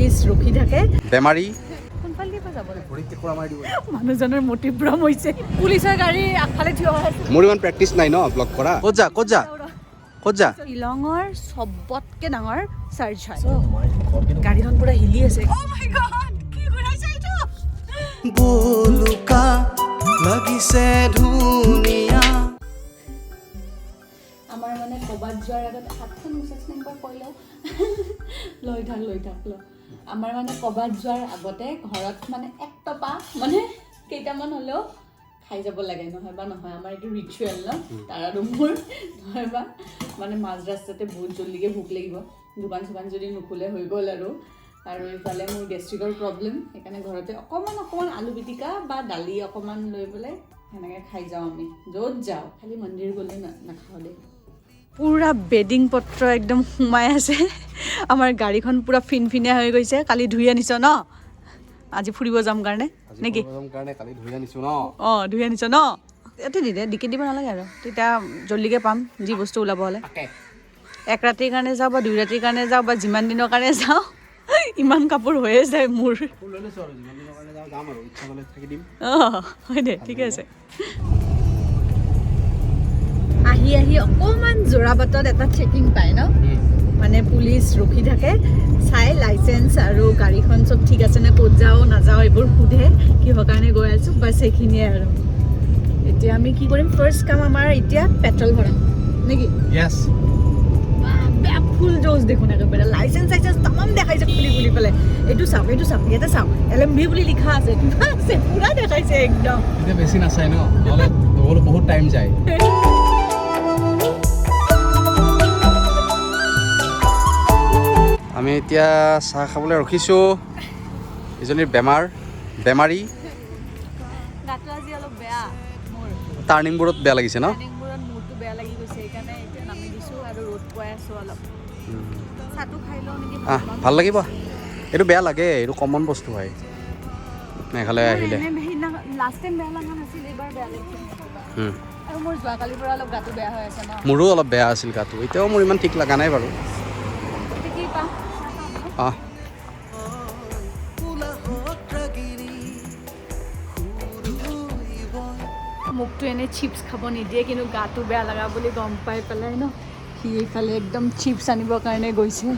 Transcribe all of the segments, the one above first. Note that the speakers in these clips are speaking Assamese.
পুলিচ ৰখি থাকে বেমাৰী মানুহজনৰ মটিভ ভ্ৰম হৈছে পুলিচৰ গাড়ী আগফালে থিয় হৈ আছে মোৰ ইমান প্ৰেক্টিচ নাই ন ব্লগ কৰা ক'ত যা শ্বিলঙৰ চবতকে ডাঙৰ চাৰ্চ হয় গাড়ীখন পুৰা হিলি আছে ও মাই গড কি ঘূৰাইছে এইটো বোলুকা লাগিছে ধুনীয়া আমাৰ মানে কবাত যোৱাৰ আগত হাতখন মুছাছনে একবাৰ কইলো লৈ থাক আমাৰ মানে কবাত যোৱাৰ আগতে ঘৰত মানে এক টপা মানে কেইটামান হলেও খাই যাব লাগে নহয় আমাৰ এইটো ৰিচুৱেল ন তাৰ আৰু মোৰ নহয়বা মানে মাজ ৰাস্তাতে বহুত জলদিকে ভোক লাগিব দোকান যদি নুখুলে হৈ গ'ল আৰু ইফালে মোৰ গেষ্ট্ৰিকৰ প্ৰব্লেম সেইকাৰণে ঘৰতে অকমান আলু পিটিকা বা দালি অকমান লৈ পেলাই সেনেকৈ খাই যাওঁ আমি য'ত যাওঁ খালি মন্দিৰ গ'লে নাখাওঁ দেই পুৰা বেডিং পত্ৰ একদম সোমাই আছে আমাৰ গাড়ীখন পুৰা ফিনফিনীয়া হৈ গৈছে কালি ধুই আনিছ ন আজি ফুৰিব যাম কাৰণে নেকি কালি ধুই আনিছো ন ধুই আনিছ ন ইয়াতে দি দে ডিকি দিব নালাগে আৰু তেতিয়া জলদিকে পাম যি বস্তু ওলাব হ'লে এক ৰাতিৰ কাৰণে যাওঁ বা 2 ৰাতিৰ কাৰণে যাওঁ বা যিমান দিনৰ কাৰণে যাওঁ ইমান কাপোৰ হৈয়ে যায় মোৰ হয় দে ঠিকে আছে আহি অকমান যোৰাবাটত এটা চেকিং পায় ন মানে পুলিচ ৰখি থাকে চাই লাইসেন্স আৰু গাড়ীখন সব ঠিক আছে না ক'ত যাও নাযাও এইবোৰ সুধে কিহৰ কাৰণে গৈ আছো বাস এইখিনিয়ে আৰু এতিয়া আমি কি কৰিম ফাৰ্স্ট কাম আমাৰ এতিয়া পেট্ৰল ভৰাম নেকি ইয়েস ফুল জোজ দেখোন একেবাৰে লাইসেন্স তামাম দেখাইছে খুলি পেলাই এইটো চাওক ইয়াতে চাওক LMB বুলি লিখা আছে কিবা আছে পুৰা দেখাইছে একদম এটা বেছি নাচাই ন নহলে বহুত টাইম যায় আমি এতিয়া চাহ খাবলৈ ৰখিছোঁ এজনীৰ বেমাৰী গাটো আজি অলপ বেয়া মোৰ টাৰ্ণিংবোৰত বেয়া লাগিছে ন টাৰ্ণিংবোৰত মোৰটো বেয়া লাগি গৈছে সেইকাৰণে এতিয়া নামি দিছোঁ আৰু ৰ'দ পোৱাই আছোঁ অলপ চাহটো খাই লওঁ নেকি ভাল লাগিব এইটো বেয়া লাগে এইটো কমন বস্তু হয় মেঘালয় আহিলে লাষ্ট টাইম বেয়া লগা নাছিল এইবাৰ বেয়া লাগিছে আৰু মোৰ যোৱাকালিৰ পৰা অলপ গাটো বেয়া হৈ আছে ন মোৰো অলপ বেয়া আছিল গাটো এতিয়াও মোৰ ইমান ঠিক লগা নাই বাৰু কি পাম মোকতো এনে চিপছ খাব নিদিয়ে কিন্তু গাটো বেয়া লগা বুলি গম পাই পেলাই ন সি এইফালে একদম চিপছ আনিবৰ কাৰণে গৈছে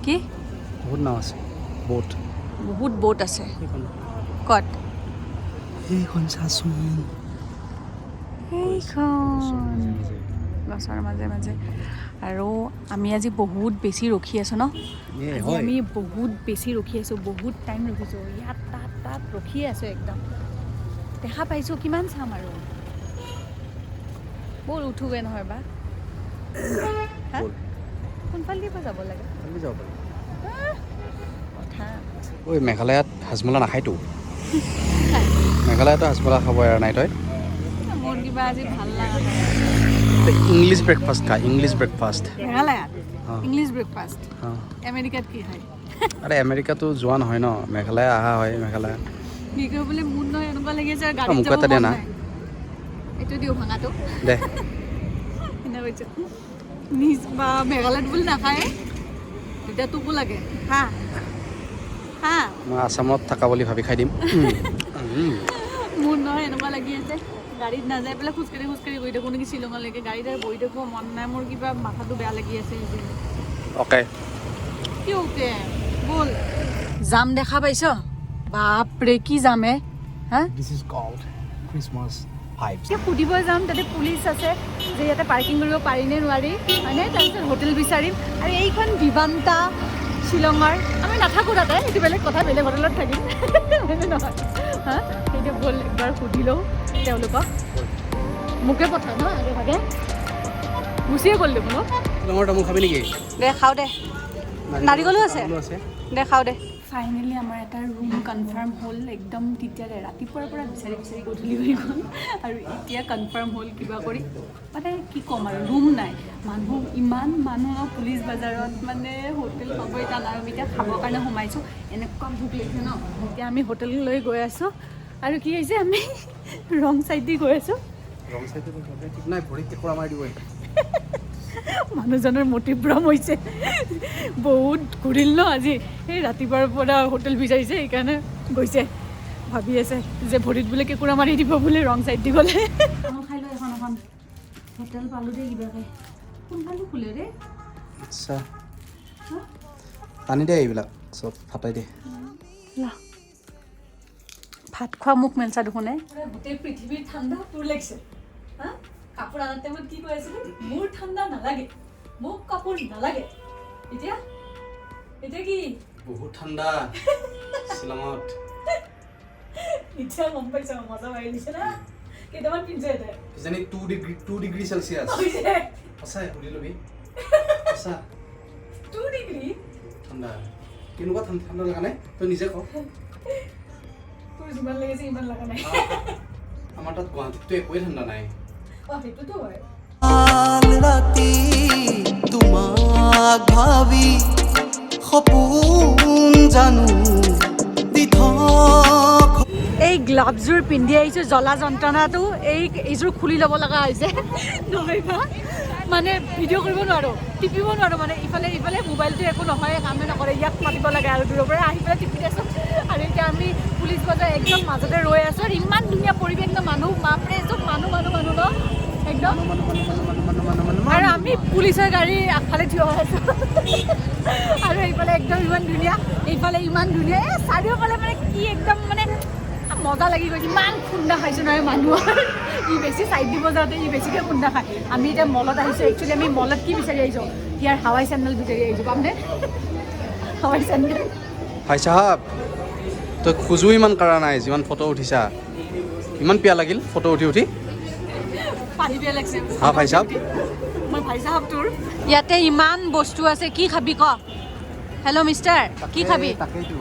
কি বহুত নাও আছে বহুত বোট আছে কত এইখন চাচোন গছৰ মাজে আৰু আমি আজি বহুত বেছি ৰখি আছোঁ ন আমি বহুত বেছি ৰখি আছোঁ বহুত টাইম ৰখিছোঁ ইয়াত তাত ৰখিয়ে আছোঁ একদম দেখা পাইছোঁ কিমান চাম আৰু বৰ উঠোগে নহয় বা কোনফালে পৰা যাব লাগে ঐ মেঘালয়ত হাজমলা নাখায়তো মেঘালয়তো হাজমলা খাব এৰা নাই তই মোৰ কিবা আজি ভাল লগা ইংলিছ ব্ৰেকফাষ্ট খা ইংলিছ ব্ৰেকফাষ্ট মেঘালয়ত ইংলিছ ব্ৰেকফাষ্ট আমেৰিকাত কি খায় আৰে আমেৰিকাতো যোৱা নহয় ন মেঘালয় অহা হয় মেঘালয় কি কৰিবলৈ মন নহয় এনেকুৱা লাগি আছে গাড়ীত মোক এটা দে না এইটো দিওঁ ভাঙাটো দে এনে কৈছে নিজ বা মেঘালয়ত বুলি নাখায় তেতিয়া তোকো লাগে হা মই আসামত থকা বুলি ভাবি খাই দিম মোৰ নহয় এনেকুৱা লাগি আছে গাড়ীত নাযায় পেলাই খোজকাঢ়ি গৈ থাকোঁ নেকি শ্বিলঙলৈকে গাড়ীত আৰু বহি থাকিব মন নাই মোৰ কিবা মাথাটো বেয়া লাগি আছে অ'কে কি অ'কে বল যাম দেখা পাইছ বাপৰে কি যামে হা this is called Christmas vibes সুধিব যাম তাতে পুলিচ আছে যে ইয়াতে পাৰ্কিং কৰিব পাৰি নে নোৱাৰি হয়নে তাৰপিছত হোটেল বিচাৰিম আৰু এইখন বিবান্তা শ্বিলঙৰ আমি নাথাকোঁ তাতে এইটো বেলেগ কথা বেলেগ হোটেলত থাকিম হয়নে নহয় হা সেইটো ব'ল একবাৰ সুধি লওঁ তেওঁলোকক মোকে পঠায় ন আগে ভাগে গুচিয়ে গ'ল দেখোন শ্বিলঙৰ তামোল খাবি নেকি দে খাওঁ দে নাৰিকলো আছে দে খাওঁ দে ফাইনেলি আমাৰ এটা ৰুম কনফাৰ্ম হ'ল একদম তেতিয়াৰে ৰাতিপুৱাৰ পৰা বিচাৰি বিচাৰি গধূলি হৈ গ'ল আৰু এতিয়া কনফাৰ্ম হ'ল কিবা কৰি মানে কি ক'ম আৰু ৰুম নাই মানুহ ইমান মানুহ পুলিচ বজাৰত মানে হোটেল পাবই টান আৰু এতিয়া খাবৰ কাৰণে সোমাইছোঁ এনেকুৱা ভোক লাগিছে ন এতিয়া আমি হোটেললৈ গৈ আছোঁ আৰু কি হৈছে আমি ৰং চাইড দি গৈ আছোঁ মানুহজনৰ মটিভ্ৰম হৈছে বহুত ঘূৰিল ন আজি সেই ৰাতিপুৱাৰ পৰা হোটেল বিচাৰিছে সেইকাৰণে গৈছে ভাবি আছে যে ভৰিত বোলে কেঁকুৰা মাৰি দিব বোলে ৰং চাইড দি গ'লে খাই লওঁ এখন এখন হোটেল পালোঁ দেই কিবাকৈ কোনফালে খোলে ৰে আচ্ছা টানি দে এইবিলাক চব ফাটাই দে ভাত খোৱা মুখ মেলছা দেখোনে গোটেই পৃথিৱীৰ ঠাণ্ডা তোৰ লাগিছে হা কাপোৰ আনাৰ টাইমত কি কৈ আছিলি মোৰ ঠাণ্ডা নালাগে মোক কাপোৰ নালাগে এতিয়া এতিয়া কি বহুত ঠাণ্ডা শ্বিলঙত এতিয়া গম পাইছা মজা মাৰি দিছে না কেইটামান পিন্ধছে এতিয়া কিজানি 2 ডিগ্ৰী চেলচিয়াছ সঁচাই সুধি ল'বি সঁচা 2 ডিগ্ৰী ঠাণ্ডা কেনেকুৱা ঠাণ্ডা লগা নাই তই নিজে ক তোৰ যিমান লাগিছে ইমান লগা নাই আমাৰ তাত গুৱাহাটীততো একোৱে ঠাণ্ডা নাই সেইটোতো হয় ৰাতি তোমাক ভাবি সপোন জানো এই গ্লাভছযোৰ পিন্ধি আহিছোঁ জ্বলা যন্ত্ৰণাটো এইযোৰ খুলি ল'ব লগা হৈছে নহয় বা মানে ভিডিঅ' কৰিব নোৱাৰোঁ টিপিব নোৱাৰোঁ মানে ইফালে ইফালে মোবাইলটো একো নহয় কামেই নকৰে ইয়াক মাতিব লাগে আৰু দূৰৰ পৰা আহি পেলাই টিপি আছোঁ আৰু এতিয়া আমি পুলিচ বজাৰ একদম মাজতে ৰৈ আছোঁ আৰু ইমান ধুনীয়া পৰিৱেশ ন মানুহ বাপৰে চব মানুহ ন একদম আৰু আমি পুলিচৰ গাড়ী আগফালে থিয় হৈ আছোঁ আৰু এইফালে একদম ইমান ধুনীয়া এইফালে ইমান ধুনীয়া এই চাৰিওফালে মানে কি একদম মানে মজা লাগি গৈছে ইমান খুন্দা খাইছোঁ নহয় মানুহৰ ই বেছি চাইড দিব যাওঁতে ই বেছিকৈ খুন্দা খায় আমি এতিয়া মলত আহিছোঁ একচুৱেলি আমি মলত কি বিচাৰি আহিছোঁ ইয়াৰ হাৱাই চেণ্ডেল বিচাৰি আহিছোঁ পামনে হাৱাই চেণ্ডেল ভাই চাহাব তই খোজো ইমান কৰা নাই যিমান ফটো উঠিছা ইমান পিয়া লাগিল ফটো উঠি পানী বেয়া লাগিছে হা ভাই চাহাব মই ভাই চাহাব তোৰ ইয়াতে ইমান বস্তু আছে কি খাবি ক হেল্ল' মিষ্টাৰ কি খাবি তাকেইতো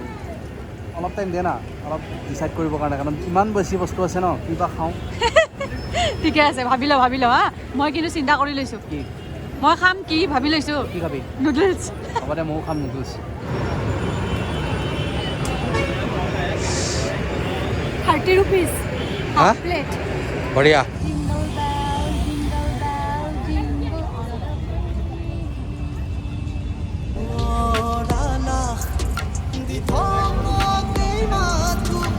অলপ টাইম দে না অলপ ডিচাইড কৰিবৰ কাৰণে কাৰণ কিমান বেছি বস্তু আছে ন কিবা খাওঁ ঠিকে আছে ভাবি ল হা মই কিন্তু চিন্তা কৰি লৈছোঁ কি মই খাম কি ভাবি লৈছোঁ কি খাবি নুডলছ হ'ব দে ময়ো খাম নুডলছ 30 rupees হা half plate বঢ়িয়া jingle bell jingle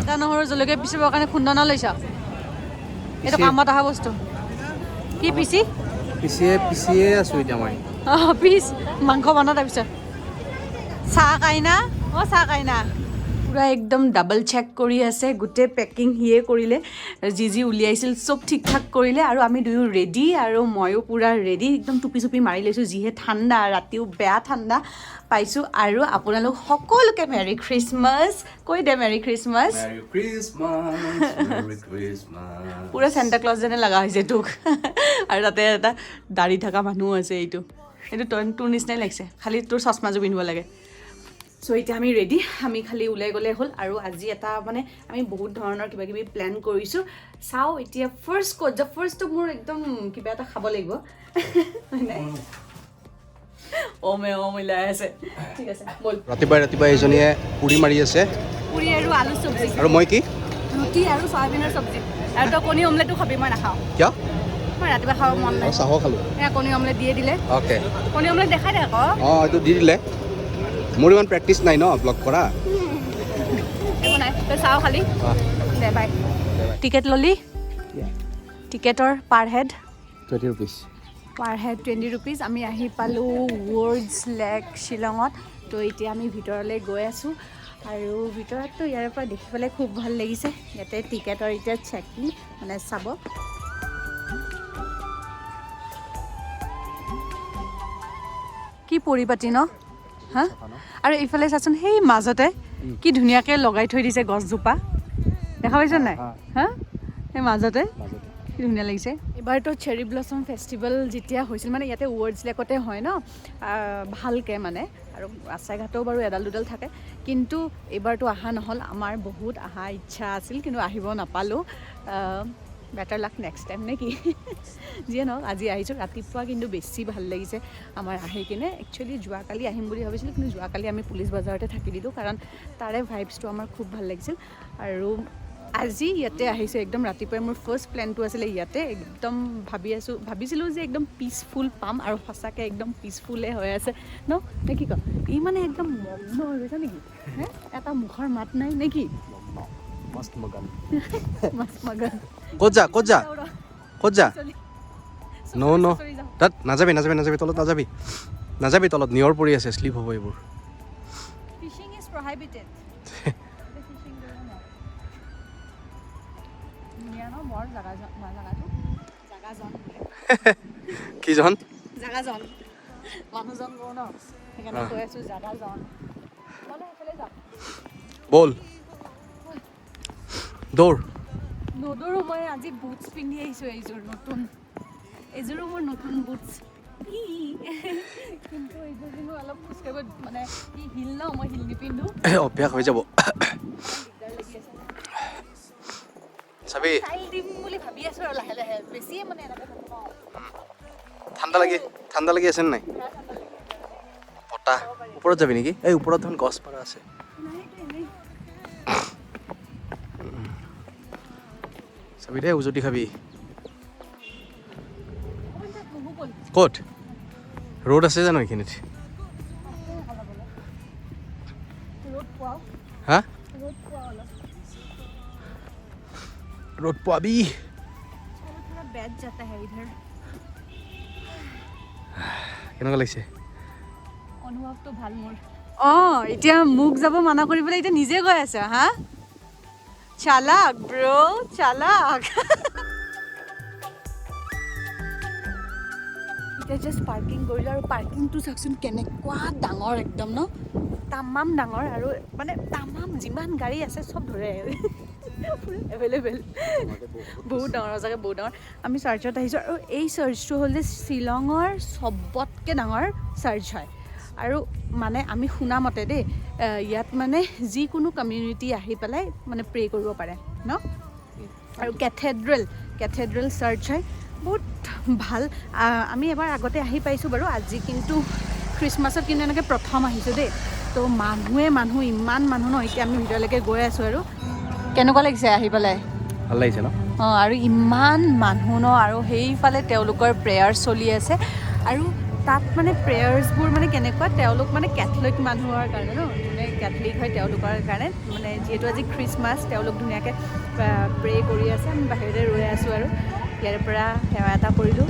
আদা নহৰু জলকীয়া পিচিবৰ কাৰণে খুন্দনা লৈছ এইটো কামত অহা বস্তু কি পিচিয়ে আছোঁ এতিয়া মই পিচ মাংস বনা তাৰপিছত চাহ কাইনা চাহ কাইনা পুৰা একদম ডাবল চেক কৰি আছে গোটেই পেকিং সিয়ে কৰিলে যি উলিয়াইছিল চব ঠিক ঠাক কৰিলে আৰু আমি দুয়ো ৰেডি আৰু ময়ো পুৰা ৰেডি একদম টুপি চুপি মাৰি লৈছোঁ যিহে ঠাণ্ডা ৰাতিও বেয়া ঠাণ্ডা পাইছোঁ আৰু আপোনালোক সকলোকে মেৰি খ্ৰীষ্টমাছ কৈ দে মেৰি খ্ৰীষ্টমাছ পুৰা চেণ্টা ক্লজ যেনে লগা হৈছে তোক আৰু তাতে এটা দাড়ি থকা মানুহো আছে এইটো তোৰ নিচিনাই লাগিছে খালি তোৰ চশমাযোৰ পিন্ধিব লাগে চ' এতিয়া আমি ৰেডি আমি খালি ওলাই গ'লে হ'ল আৰু আজি এটা মানে আমি বহুত ধৰণৰ কিবা কিবি প্লেন কৰিছোঁ চাওঁ এতিয়া ফাৰ্ষ্টটো মোৰ একদম কিবা এটা খাব লাগিব মিলাই আছে ঠিক আছে ব'ল ৰাতিপুৱা এজনীয়ে পুৰি মাৰি আছে পুৰি আৰু আলু চব্জি আৰু মই কি ৰুটি আৰু চয়াবিনৰ চব্জি আৰু তই কণী অমলেটো খাবি মই নাখাওঁ কিয় মই ৰাতিপুৱা খাব মন নাই চাহো খালোঁ কণী অমলেট দিয়ে দিলে অ'কে কণী অমলেট দেখাই দে আকৌ এইটো দি দিলে মোৰ ইমান প্ৰেক্টিচ নাই ন ব্লগ কৰা একো নাই তই চাওঁ খালি দে বাই টিকেট ল'লি টিকেটৰ per head 20 rupees per head 20 rupees আমি আহি পালোঁ ৱৰ্ডছ লেক শ্বিলঙত তো এতিয়া আমি ভিতৰলৈ গৈ আছোঁ আৰু ভিতৰততো ইয়াৰ পৰা দেখি পেলাই খুব ভাল লাগিছে ইয়াতে টিকেটৰ এতিয়া চেকিং মানে চাব কি পৰিপাতি ন হা আৰু এইফালে চাচোন সেই মাজতে কি ধুনীয়াকৈ লগাই থৈ দিছে গছজোপা দেখা পাইছ নাই হা সেই মাজতে কি ধুনীয়া লাগিছে এবাৰতো চেৰি ব্লছম ফেষ্টিভেল যেতিয়া হৈছিল মানে ইয়াতে ৱৰ্ডছ লেকতে হয় ন ভালকৈ মানে আৰু ৰাস্তা ঘাটেও বাৰু এডাল দুডাল থাকে কিন্তু এইবাৰতো অহা নহ'ল আমাৰ বহুত অহা ইচ্ছা আছিল কিন্তু আহিব নাপালোঁ বেটাৰ লাক নেক্সট টাইম নে কি যিয়ে নহওক আজি আহিছোঁ ৰাতিপুৱা কিন্তু বেছি ভাল লাগিছে আমাৰ আহি কিনে একচুৱেলি যোৱাকালি আহিম বুলি ভাবিছিলোঁ কিন্তু যোৱাকালি আমি পুলিচ বজাৰতে থাকি দিলোঁ কাৰণ তাৰে ভাইবছটো আমাৰ খুব ভাল লাগিছিল আৰু আজি ইয়াতে আহিছোঁ একদম ৰাতিপুৱাই মোৰ ফাৰ্ষ্ট প্লেনটো আছিলে ইয়াতে একদম ভাবিছিলোঁ যে একদম পিচফুল পাম আৰু সঁচাকৈ একদম পিচফুলে হৈ আছে ন নে কি কয় ই মানে একদম মগ্ন হৈ গৈছে নেকি হে এটা মুখৰ মাত নাই নে কি মস্ত মগন মস্ত মগন ক'ত যা ন তাত নাযাবি তলত নাযাবি তলত নিয়ৰ পৰি আছে শ্লিপ হ'ব এইবোৰ ফিচিং ইজ প্ৰহাইবিটেড কি জন জাগাজন মানুহজন গ'ল ন সেইকাৰণে কৈ আছোঁ জাগাজন বল দৌৰ নদৌৰো মই আজি বুটছ পিন্ধি আহিছোঁ এইযোৰো মোৰ নতুন বুটছ কিন্তু এইযোৰ কিন্তু অলপ খোজকাঢ়িব মানে কি হিল ন মই হিল নিপিন্ধো অভ্যাস হৈ যাব চাবি ষ্টাইল দিম বুলি ভাবি আছোঁ আৰু লাহে লাহে বেছিয়ে মানে এনেকৈ ঠাণ্ডা লাগি আছে নাই বতাহ ওপৰত যাবি নেকি এই ওপৰত দেখোন গছ পাৰা আছে চাবি দে উজুতি খাবি ক'ত ৰ'দ আছে জানো এইখিনিত হা रोड पाबी थोड़ा बैठ जाता है इधर কেনেকুৱা লাগিছে অনুভৱটো ভাল মোৰ এতিয়া মুখ যাব মানা কৰি পেলাই এতিয়া নিজে গৈ আছে হা চালাক ব্ৰো চালাক এতিয়া জাষ্ট পাৰ্কিং কৰিলোঁ আৰু পাৰ্কিংটো চাওকচোন কেনেকুৱা ডাঙৰ একদম ন তামাম ডাঙৰ আৰু মানে তামাম যিমান গাড়ী আছে চব ধৰে এভেইলেবল বহুত ডাঙৰ সঁচাকৈ বহুত ডাঙৰ আমি চাৰ্চত আহিছোঁ আৰু এই চাৰ্চটো হ'ল যে শ্বিলঙৰ চবতকৈ ডাঙৰ চাৰ্চ হয় আৰু মানে আমি শুনা মতে দেই ইয়াত মানে যিকোনো কমিউনিটি আহি পেলাই মানে প্ৰে কৰিব পাৰে ন আৰু কেথেড্ৰেল চাৰ্চ হয় বহুত ভাল আমি এবাৰ আগতে আহি পাইছোঁ বাৰু আজি কিন্তু খ্ৰীষ্টমাছত কিন্তু এনেকৈ প্ৰথম আহিছোঁ দেই তো মানুহ ইমান মানুহ ন এতিয়া আমি ভিতৰলৈকে গৈ আছোঁ আৰু কেনেকুৱা লাগিছে আহি পেলাই ভাল লাগিছে ন আৰু ইমান মানুহ ন আৰু সেইফালে তেওঁলোকৰ প্ৰেয়াৰ চলি আছে আৰু তাত মানে প্ৰেয়াৰ্ছবোৰ মানে কেনেকুৱা তেওঁলোক মানে কেথলিক মানুহৰ কাৰণে ন যোনে কেথলিক হয় তেওঁলোকৰ কাৰণে মানে যিহেতু আজি খ্ৰীষ্টমাছ তেওঁলোক ধুনীয়াকৈ প্ৰে কৰি আছে আমি বাহিৰতে ৰৈ আছোঁ আৰু ইয়াৰ পৰা সেৱা এটা কৰিলোঁ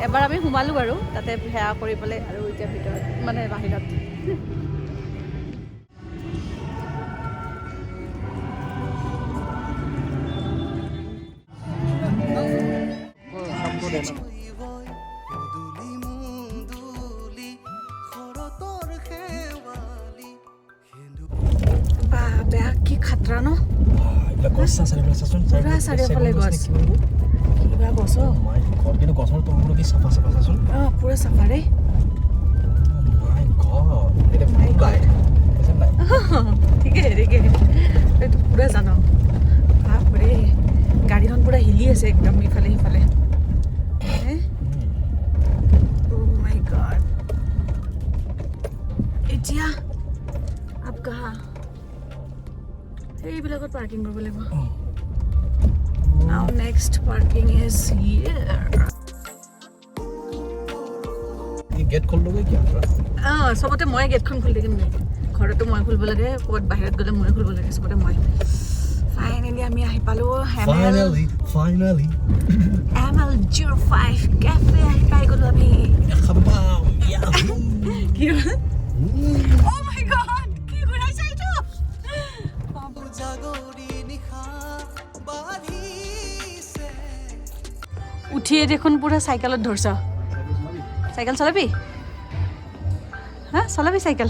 এবাৰ আমি সোমালোঁ বাৰু তাতে সেৱা কৰি পেলাই আৰু এতিয়া ভিতৰত মানে বাহিৰত কি খাতৰা ন পুৰা চাৰিওফালে গছ কিবা গছ পুৰা চাফা দেই ঠিকে এইটো পুৰা জানো বাপৰে গাড়ীখন পুৰা হিলি আছে একদম ইফালে সিফালে মাই গড এতিয়া আপ কাহা এইবিলাকত পাৰ্কিং কৰিব লাগিব Now next parking is here. ये गेट खोल दोगे क्या सबते মই গেটখন খুলি দিম নে ঘৰটো মই খুলিব লাগে ক'ত বাহিৰত গ'লে মই খুলিব লাগে सबते মই ফাইনালি আমি আহি পালো finally ML05 cafe আহি পাই গলো আমি খাবাও কি Oh my god কি ঘুৰাইছে এইটো উঠিয়ে দেখোন পুৰা চাইকেলত ধৰছ চাইকেল চলাবি হা চলাবি চাইকেল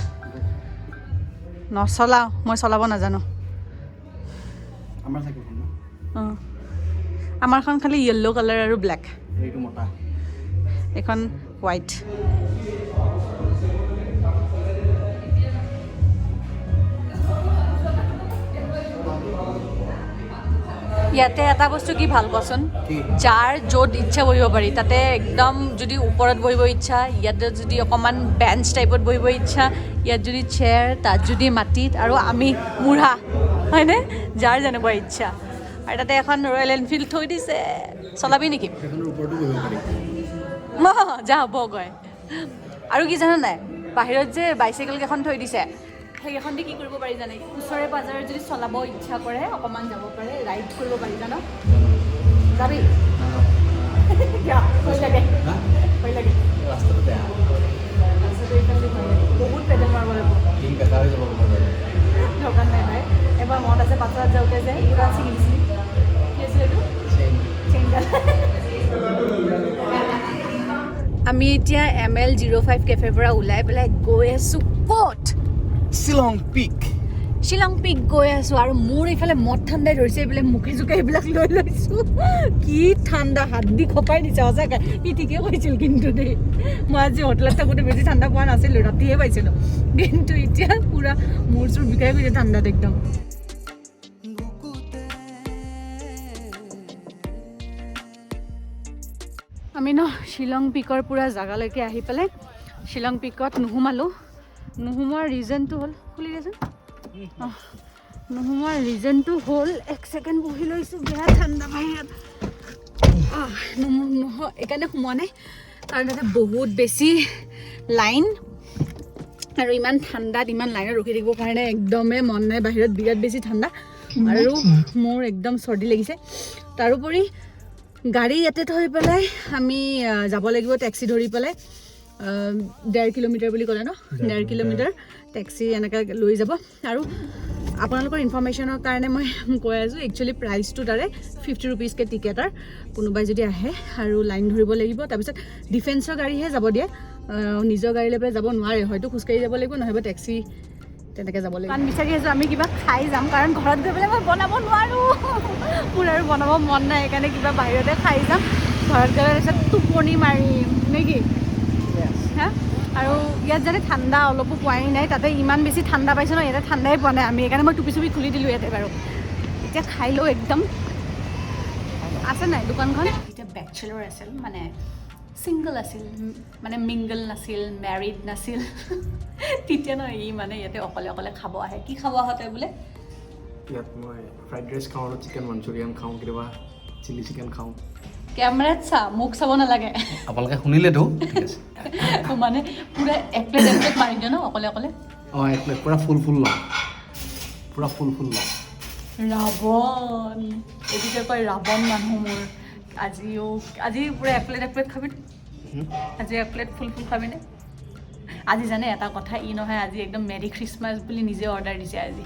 নচলাও মই চলাব নাজানো আমাৰখন খালি য়েল্লো কালাৰ আৰু ব্লেক এইখন হোৱাইট ইয়াতে এটা বস্তু কি ভাল কচোন যাৰ য'ত ইচ্ছা বহিব পাৰি তাতে একদম যদি ওপৰত বহিব ইচ্ছা ইয়াতে যদি অকণমান বেঞ্চ টাইপত বহিব ইচ্ছা ইয়াত যদি চেয়াৰ তাত যদি মাটিত আৰু আমি মুঢ়া হয়নে যাৰ যেনেকুৱা ইচ্ছা আৰু তাতে এখন ৰয়েল এনফিল্ড থৈ দিছে চলাবি নেকি যা হ'ব গৈ আৰু কি জানা নাই বাহিৰত যে বাইচাইকেল কেইখন থৈ দিছে সেইখন দি কি কৰিব পাৰি জানে ওচৰে পাজৰে যদি চলাব ইচ্ছা কৰে অকণমান যাব পাৰে ৰাইড কৰিব পাৰি জানো যাবি ভয় লাগে বহুত পেডেল মাৰিব লাগিব দোকান নাই ভাই এবাৰ মনত আছে পাথৰত যাওঁতে যে কিবা ছিঙি দিছিলি কি আছিলে এইটো আমি এতিয়া ML05 কেফেৰ পৰা ওলাই পেলাই গৈ আছোঁ ক'ত শ্বিলং পিক গৈ আছোঁ আৰু মোৰ এইফালে মদ ঠাণ্ডাই ধৰিছে এইফালে মুখে চুকে এইবিলাক লৈ লৈছোঁ কি ঠাণ্ডা হাত দি খপাই দিছে সঁচাকৈ ই ঠিকেই কৈছিল কিন্তু দেই মই আজি হোটেলত থাকোঁতে বেছি ঠাণ্ডা পোৱা নাছিলোঁ ৰাতিহে পাইছিলোঁ কিন্তু এতিয়া পূৰা মূৰ চুৰ বিষাই গৈছে ঠাণ্ডাত একদম আমি ন শ্বিলং পিকৰ পূৰা জেগালৈকে আহি পেলাই শ্বিলং পিকত নোসোমোৱাৰ ৰিজনটো হ'ল খুলি দেচোন নোসোমোৱাৰ ৰিজনটো হ'ল এক ছেকেণ্ড বহি লৈছোঁ বেয়া ঠাণ্ডা বাহিৰত এইকাৰণে সোমোৱা নাই কাৰণ তাতে বহুত বেছি লাইন আৰু ইমান ঠাণ্ডাত ইমান লাইনত ৰখি থাকিবৰ কাৰণে একদমেই মন নাই বাহিৰত বিৰাট বেছি ঠাণ্ডা আৰু মোৰ একদম চৰ্দি লাগিছে তাৰোপৰি গাড়ী ইয়াতে থৈ পেলাই আমি যাব লাগিব টেক্সি ধৰি পেলাই 1.5 কিলোমিটাৰ বুলি ক'লে ন 1.5 কিলোমিটাৰ টেক্সি এনেকৈ লৈ যাব আৰু আপোনালোকৰ ইনফৰ্মেশ্যনৰ কাৰণে মই কৈ আছোঁ একচুৱেলি প্ৰাইচটো তাৰে 50 ৰুপিজকৈ টিকেটৰ কোনোবাই যদি আহে আৰু লাইন ধৰিব লাগিব তাৰপিছত ডিফেন্সৰ গাড়ীহে যাব দিয়ে নিজৰ গাড়ী লৈ পেলাই যাব নোৱাৰে হয়তো খোজকাঢ়ি যাব লাগিব নহ'ব টেক্সি তেনেকৈ যাব লাগিব কাৰণ বিচাৰি আছোঁ আমি কিবা খাই যাম কাৰণ ঘৰত গৈ পেলাই মই বনাব নোৱাৰোঁ মোৰ আৰু বনাব মন নাই সেইকাৰণে কিবা বাহিৰতে খাই যাম ঘৰত গৈ তাৰপিছত টোপনি মাৰিম নেকি হা আৰু ইয়াত যাতে ঠাণ্ডা অলপো পোৱাই নাই তাতে ইমান বেছি ঠাণ্ডা পাইছোঁ ন ইয়াতে ঠাণ্ডাই পোৱা নাই আমি সেইকাৰণে মই টুপি চুপি খুলি দিলোঁ ইয়াতে বাৰু এতিয়া খাই লওঁ একদম আছে নাই দোকানখন এতিয়া বেচেলৰ আছিল মানে ছিংগল আছিল মানে মিংগল নাছিল মেৰিড নাছিল তেতিয়া ন ই মানে ইয়াতে অকলে অকলে খাব আহে কি খাব আহোঁতে বোলে ইয়াত মই ফ্ৰাইড ৰাইচ খাওঁ আৰু চিকেন মঞ্চুৰিয়ান খাওঁ কেতিয়াবা চিলি চিকেন খাওঁ কেমেৰাত চা মোক চাব নালাগে আপোনালোকে শুনিলেতো মানে পূৰা এক প্লেট মাৰি দিয় ন অকলে অকলে অঁ এক প্লেট পূৰা ফুল লওঁ ৰাৱণ এইটোকে কয় ৰাৱণ মানুহ মোৰ আজি পূৰা এক প্লেট খাবি আজি এক প্লেট ফুল খাবিনে আজি জানে এটা কথা ই নহয় আজি একদম মেৰি খ্ৰীষ্টমাছ বুলি নিজে অৰ্ডাৰ দিছে আজি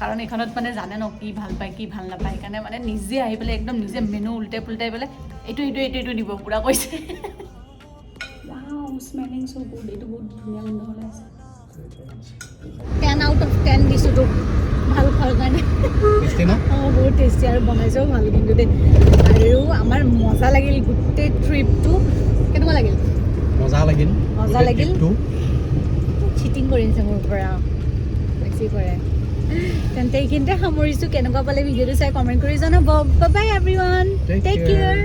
কাৰণ এইখনত মানে জানে ন কি ভাল পায় কি ভাল নাপায় সেইকাৰণে মানে নিজে আহি পেলাই একদম নিজে মেনু উল্টাই পুল্টাই পেলাই এইটো দিব পূৰা কৈছে স্মেলিং চ' গুড এইটো বহুত ধুনীয়া গোন্ধ হ'লে আছে 10 আউট অফ 10 দিছোঁ তোক ভাল কাৰণে অঁ বহুত টেষ্টি আৰু বনাইছেও ভাল কিন্তু দেই আৰু আমাৰ মজা লাগিল গোটেই ট্ৰিপটো কেনেকুৱা লাগিল মজা লাগিল চিটিং কৰি আছে মোৰ পৰা বেছি কৰে তেন্তে এইখিনিতে সামৰিছোঁ কেনেকুৱা পালে ভিডিঅ'টো চাই কমেণ্ট কৰি জনাব bye bye everyone take care